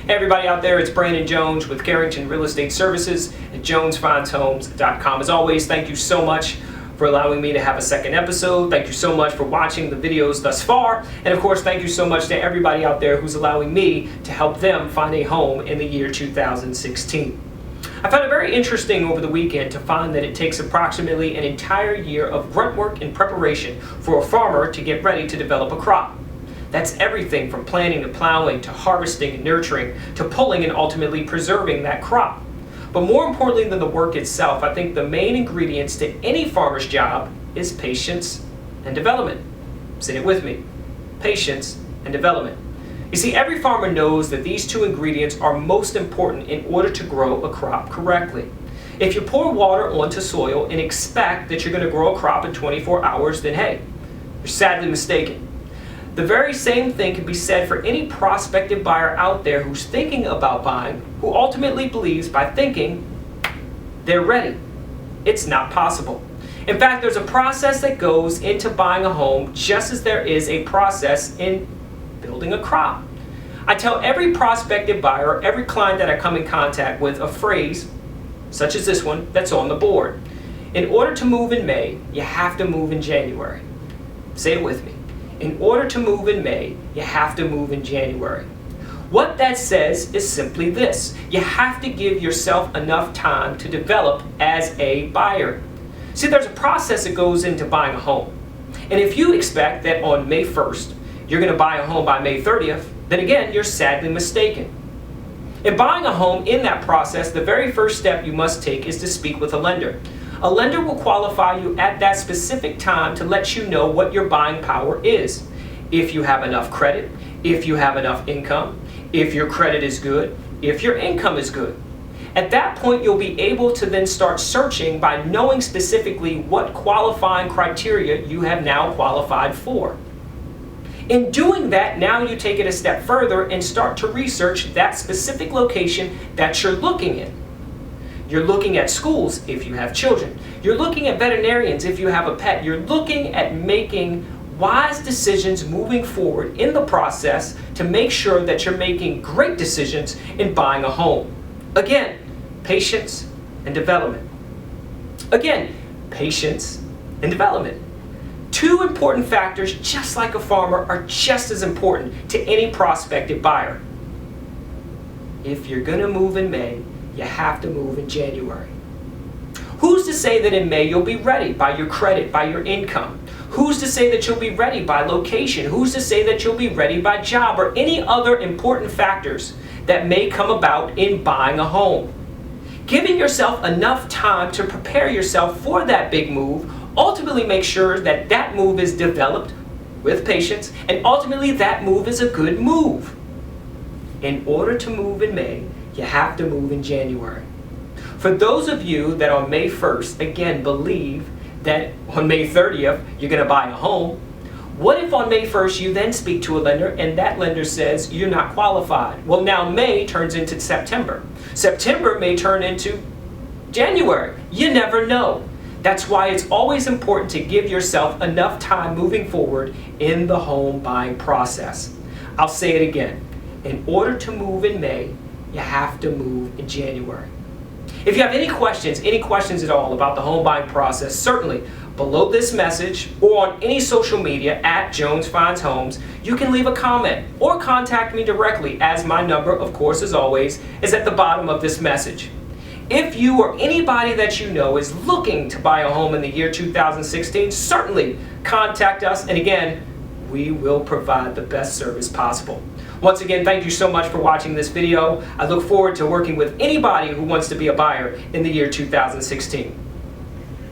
Hey everybody out there, it's Brandon Jones with Carrington Real Estate Services at jonesfindshomes.com. As always, thank you so much for allowing me to have a second episode. Thank you so much for watching the videos thus far. And of course, thank you so much to everybody out there who's allowing me to help them find a home in the year 2016. I found it very interesting over the weekend to find that it takes approximately an entire year of grunt work and preparation for a farmer to get ready to develop a crop. That's everything from planting to plowing to harvesting and nurturing to pulling and ultimately preserving that crop. But more importantly than the work itself, I think the main ingredients to any farmer's job is patience and development. Say it with me. Patience and development. You see, every farmer knows that these two ingredients are most important in order to grow a crop correctly. If you pour water onto soil and expect that you're going to grow a crop in 24 hours, then hey, you're sadly mistaken. The very same thing can be said for any prospective buyer out there who's thinking about buying, who ultimately believes by thinking they're ready. It's not possible. In fact, there's a process that goes into buying a home just as there is a process in building a crop. I tell every prospective buyer, every client that I come in contact with, a phrase such as this one that's on the board. In order to move in May, you have to move in January. Say it with me. In order to move in May, you have to move in January. What that says is simply this. You have to give yourself enough time to develop as a buyer. See, there's a process that goes into buying a home. And if you expect that on May 1st, you're going to buy a home by May 30th, then again, you're sadly mistaken. In buying a home, in that process, the very first step you must take is to speak with a lender. A lender will qualify you at that specific time to let you know what your buying power is. If you have enough credit, if you have enough income, if your credit is good, if your income is good. At that point, you'll be able to then start searching by knowing specifically what qualifying criteria you have now qualified for. In doing that, now you take it a step further and start to research that specific location that you're looking at. You're looking at schools if you have children. You're looking at veterinarians if you have a pet. You're looking at making wise decisions moving forward in the process to make sure that you're making great decisions in buying a home. Again, patience and development. Again, patience and development. Two important factors, just like a farmer, are just as important to any prospective buyer. If you're going to move in May, you have to move in January. Who's to say that in May you'll be ready by your credit, by your income? Who's to say that you'll be ready by location? Who's to say that you'll be ready by job or any other important factors that may come about in buying a home? Giving yourself enough time to prepare yourself for that big move ultimately make sure that that move is developed with patience and ultimately that move is a good move. In order to move in May, you have to move in January. For those of you that on May 1st, again, believe that on May 30th, you're going to buy a home, what if on May 1st you then speak to a lender and that lender says you're not qualified? Well, now May turns into September. September may turn into January. You never know. That's why it's always important to give yourself enough time moving forward in the home buying process. I'll say it again. In order to move in May, you have to move in January. If you have any questions at all about the home buying process, certainly below this message or on any social media at Jones Finds Homes, you can leave a comment or contact me directly, as my number, of course, as always, is at the bottom of this message. If you or anybody that you know is looking to buy a home in the year 2016, certainly contact us, and again, we will provide the best service possible. Once again, thank you so much for watching this video. I look forward to working with anybody who wants to be a buyer in the year 2016.